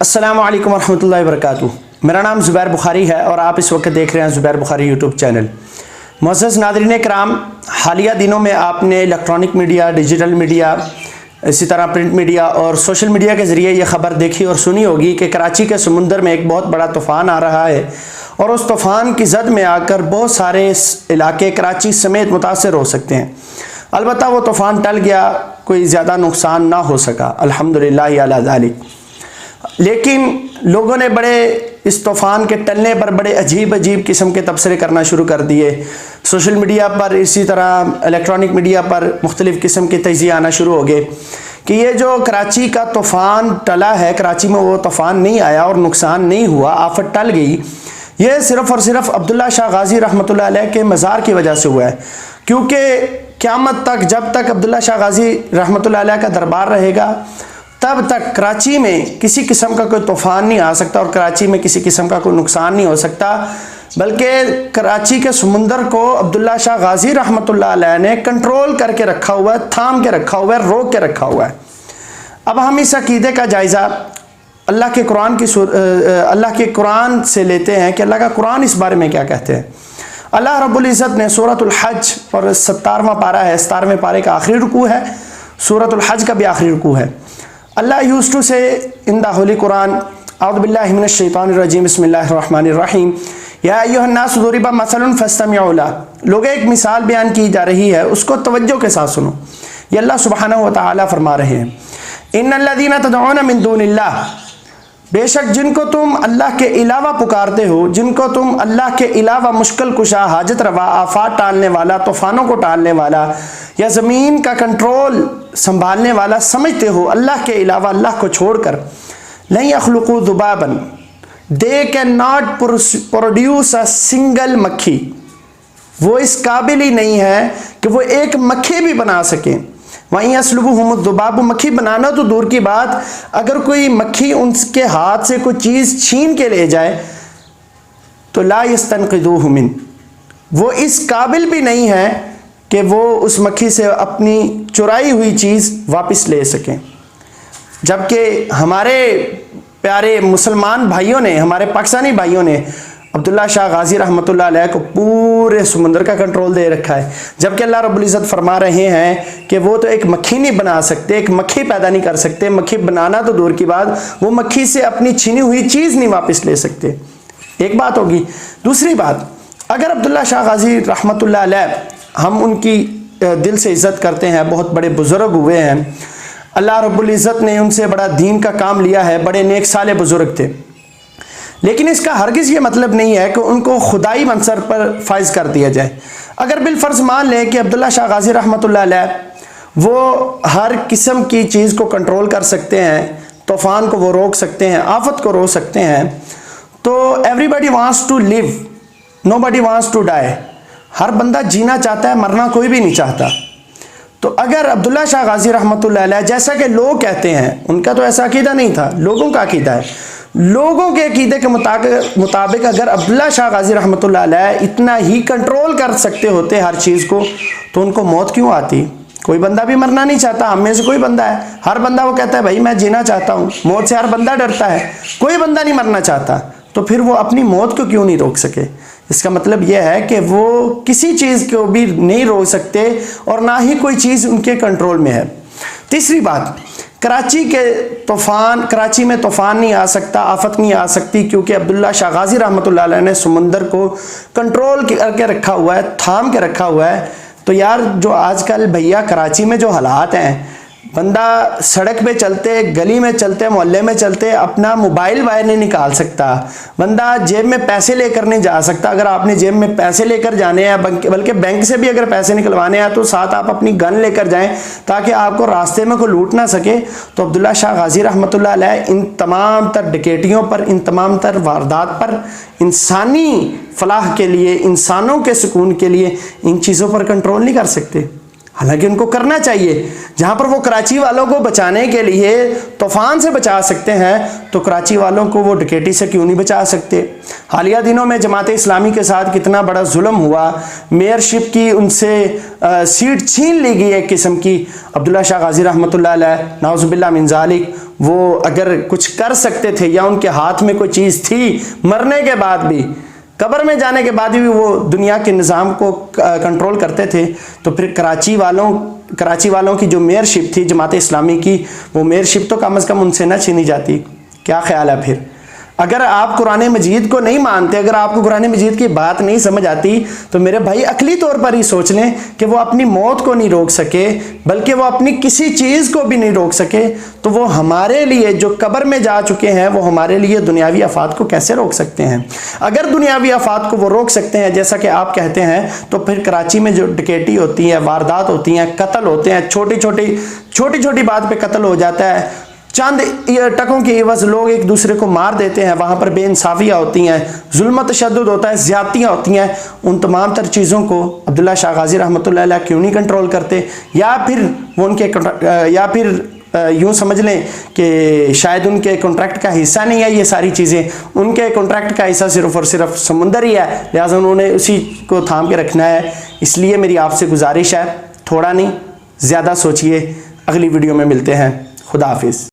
السلام علیکم ورحمۃ اللہ وبرکاتہ۔ میرا نام زبیر بخاری ہے اور آپ اس وقت دیکھ رہے ہیں زبیر بخاری یوٹیوب چینل۔ معزز ناظرین کرام، حالیہ دنوں میں آپ نے الیکٹرانک میڈیا، ڈیجیٹل میڈیا، اسی طرح پرنٹ میڈیا اور سوشل میڈیا کے ذریعے یہ خبر دیکھی اور سنی ہوگی کہ کراچی کے سمندر میں ایک بہت بڑا طوفان آ رہا ہے اور اس طوفان کی زد میں آ کر بہت سارے علاقے کراچی سمیت متاثر ہو سکتے ہیں۔ البتہ وہ طوفان ٹل گیا، کوئی زیادہ نقصان نہ ہو سکا، الحمدللہ علی ذالک۔ لیکن لوگوں نے اس طوفان کے ٹلنے پر بڑے عجیب قسم کے تبصرے کرنا شروع کر دیے۔ سوشل میڈیا پر، اسی طرح الیکٹرانک میڈیا پر مختلف قسم کے تجزیے آنا شروع ہو گئے کہ یہ جو کراچی کا طوفان ٹلا ہے، کراچی میں وہ طوفان نہیں آیا اور نقصان نہیں ہوا، آفت ٹل گئی، یہ صرف اور صرف عبداللہ شاہ غازی رحمۃ اللہ علیہ کے مزار کی وجہ سے ہوا ہے۔ کیونکہ قیامت تک جب تک عبداللہ شاہ غازی رحمۃ اللہ علیہ کا دربار رہے گا، تب تک کراچی میں کسی قسم کا کوئی طوفان نہیں آ سکتا اور کراچی میں کسی قسم کا کوئی نقصان نہیں ہو سکتا، بلکہ کراچی کے سمندر کو عبداللہ شاہ غازی رحمۃ اللہ علیہ نے کنٹرول کر کے رکھا ہوا ہے، تھام کے رکھا ہوا ہے، روک کے رکھا ہوا ہے۔ اب ہم اس عقیدے کا جائزہ اللہ کے قرآن سے لیتے ہیں کہ اللہ کا قرآن اس بارے میں کیا کہتے ہیں۔ اللہ رب العزت نے سورۃ الحج، اور 17واں پارہ ہے، 17ویں پارے کا آخری رکوع ہے، سورۃ الحج کا بھی آخری رکوع ہے۔ اللہ used to say in the Holy Quran, اعوذ باللہ من الشیطان الرجیم، بسم اللہ الرحمن الرحیم، یا ایھا الناس ضرب مثل فاستمعوا لہ۔ لوگ ایک مثال بیان کی جا رہی ہے، اس کو توجہ کے ساتھ سنو۔ یہ اللہ سبحانہ و تعالی فرما رہے ہیں، ان الذین تدعون من دون اللہ، بے شک جن کو تم اللہ کے علاوہ پکارتے ہو، جن کو تم اللہ کے علاوہ مشکل کشا، حاجت روا، آفات ٹالنے والا، طوفانوں کو ٹالنے والا یا زمین کا کنٹرول سنبھالنے والا سمجھتے ہو، اللہ کے علاوہ، اللہ کو چھوڑ کر، لن یخلقوا ذبابا، they cannot produce a single مکھی، وہ اس قابل ہی نہیں ہے کہ وہ ایک مکھی بھی بنا سکیں۔ وہیں یسلبہم الذباب، مکھی بنانا تو دور کی بات، اگر کوئی مکھی ان کے ہاتھ سے کوئی چیز چھین کے لے جائے تو لا یستنقذوہ من، وہ اس قابل بھی نہیں ہے کہ وہ اس مکھی سے اپنی چرائی ہوئی چیز واپس لے سکیں۔ جبکہ ہمارے پیارے مسلمان بھائیوں نے، ہمارے پاکستانی بھائیوں نے عبداللہ شاہ غازی رحمۃ اللہ علیہ کو پورے سمندر کا کنٹرول دے رکھا ہے، جبکہ اللہ رب العزت فرما رہے ہیں کہ وہ تو ایک مکھی نہیں بنا سکتے، ایک مکھی پیدا نہیں کر سکتے، مکھی بنانا تو دور کی بات، وہ مکھی سے اپنی چھینی ہوئی چیز نہیں واپس لے سکتے۔ ایک بات ہوگی۔ دوسری بات، اگر عبداللہ شاہ غازی رحمۃ اللہ علیہ، ہم ان کی دل سے عزت کرتے ہیں، بہت بڑے بزرگ ہوئے ہیں، اللہ رب العزت نے ان سے بڑا دین کا کام لیا ہے، بڑے نیک صالح بزرگ تھے، لیکن اس کا ہرگز یہ مطلب نہیں ہے کہ ان کو خدائی منصب پر فائز کر دیا جائے۔ اگر بالفرض مان لیں کہ عبداللہ شاہ غازی رحمۃ اللہ علیہ وہ ہر قسم کی چیز کو کنٹرول کر سکتے ہیں، طوفان کو وہ روک سکتے ہیں، آفت کو روک سکتے ہیں، تو everybody wants to live, nobody wants to die, ہر بندہ جینا چاہتا ہے، مرنا کوئی بھی نہیں چاہتا۔ تو اگر عبداللہ شاہ غازی رحمۃ اللہ علیہ، جیسا کہ لوگ کہتے ہیں، ان کا تو ایسا عقیدہ نہیں تھا، لوگوں کا عقیدہ ہے، لوگوں کے عقیدے کے مطابق اگر عبداللہ شاہ غازی رحمۃ اللہ علیہ اتنا ہی کنٹرول کر سکتے ہوتے ہر چیز کو، تو ان کو موت کیوں آتی؟ کوئی بندہ بھی مرنا نہیں چاہتا، ہم میں سے کوئی بندہ ہے، ہر بندہ وہ کہتا ہے بھائی میں جینا چاہتا ہوں، موت سے ہر بندہ ڈرتا ہے، کوئی بندہ نہیں مرنا چاہتا، تو پھر وہ اپنی موت کو کیوں نہیں روک سکے؟ اس کا مطلب یہ ہے کہ وہ کسی چیز کو بھی نہیں روک سکتے اور نہ ہی کوئی چیز ان کے کنٹرول میں ہے۔ تیسری بات، کراچی میں طوفان نہیں آ سکتا، آفت نہیں آ سکتی، کیونکہ عبداللہ شاہ غازی رحمۃ اللہ علیہ نے سمندر کو کنٹرول کر کے رکھا ہوا ہے، تھام کے رکھا ہوا ہے۔ تو یار جو آج کل بھیا کراچی میں جو حالات ہیں، بندہ سڑک پہ چلتے، گلی میں چلتے، محلے میں چلتے، اپنا موبائل باہر نہیں نکال سکتا، بندہ جیب میں پیسے لے کر نہیں جا سکتا۔ اگر آپ نے جیب میں پیسے لے کر جانے ہیں، بلکہ بینک سے بھی اگر پیسے نکلوانے ہیں، تو ساتھ آپ اپنی گن لے کر جائیں تاکہ آپ کو راستے میں کوئی لوٹ نہ سکے۔ تو عبداللہ شاہ غازی رحمۃ اللہ علیہ ان تمام تر ڈکیٹیوں پر، ان تمام تر واردات پر، انسانی فلاح کے لیے، انسانوں کے سکون کے لیے ان چیزوں پر کنٹرول نہیں کر سکتے۔ حالانکہ ان کو کرنا چاہیے. جہاں پر وہ کراچی والوں کو بچانے کے لیے طوفان سے بچا سکتے ہیں تو کراچی والوں کو وہ ڈکیٹی سے کیوں نہیں بچا سکتے؟ حالیہ دنوں میں جماعت اسلامی کے ساتھ کتنا بڑا ظلم ہوا. میئرشپ کی ان سے سیٹ چھین لی گئی ایک قسم کی. عبداللہ شاہ غازی رحمۃ اللہ علیہ نعوذ باللہ من ذالک، وہ اگر کچھ کر سکتے تھے یا ان کے ہاتھ میں کوئی چیز تھی، مرنے کے بعد بھی، قبر میں جانے کے بعد بھی وہ دنیا کے نظام کو کنٹرول کرتے تھے، تو پھر کراچی والوں کی جو میئرشپ تھی جماعت اسلامی کی، وہ میئرشپ تو کم از کم ان سے نہ چھینی جاتی. کیا خیال ہے پھر؟ اگر آپ قرآن مجید کو نہیں مانتے، اگر آپ کو قرآن مجید کی بات نہیں سمجھ آتی، تو میرے بھائی عقلی طور پر ہی سوچ لیں کہ وہ اپنی موت کو نہیں روک سکے، بلکہ وہ اپنی کسی چیز کو بھی نہیں روک سکے، تو وہ ہمارے لیے جو قبر میں جا چکے ہیں، وہ ہمارے لیے دنیاوی آفات کو کیسے روک سکتے ہیں؟ اگر دنیاوی آفات کو وہ روک سکتے ہیں جیسا کہ آپ کہتے ہیں، تو پھر کراچی میں جو ڈکیٹی ہوتی ہے، واردات ہوتی ہیں، قتل ہوتے ہیں، چھوٹی چھوٹی بات پہ قتل ہو جاتا ہے، چند ٹکوں کی عوض لوگ ایک دوسرے کو مار دیتے ہیں، وہاں پر بے انصافیاں ہوتی ہیں، ظلم و تشدد ہوتا ہے، زیادتیاں ہوتی ہیں، ان تمام تر چیزوں کو عبداللہ شاہ غازی رحمۃ اللہ علیہ کیوں نہیں کنٹرول کرتے؟ یا پھر یوں سمجھ لیں کہ شاید ان کے کنٹریکٹ کا حصہ نہیں ہے یہ ساری چیزیں، ان کے کنٹریکٹ کا حصہ صرف اور صرف سمندر ہی ہے، لہٰذا انہوں نے اسی کو تھام کے رکھنا ہے. اس لیے میری آپ سے گزارش ہے، تھوڑا نہیں زیادہ سوچئے. اگلی ویڈیو میں ملتے ہیں. خدا حافظ.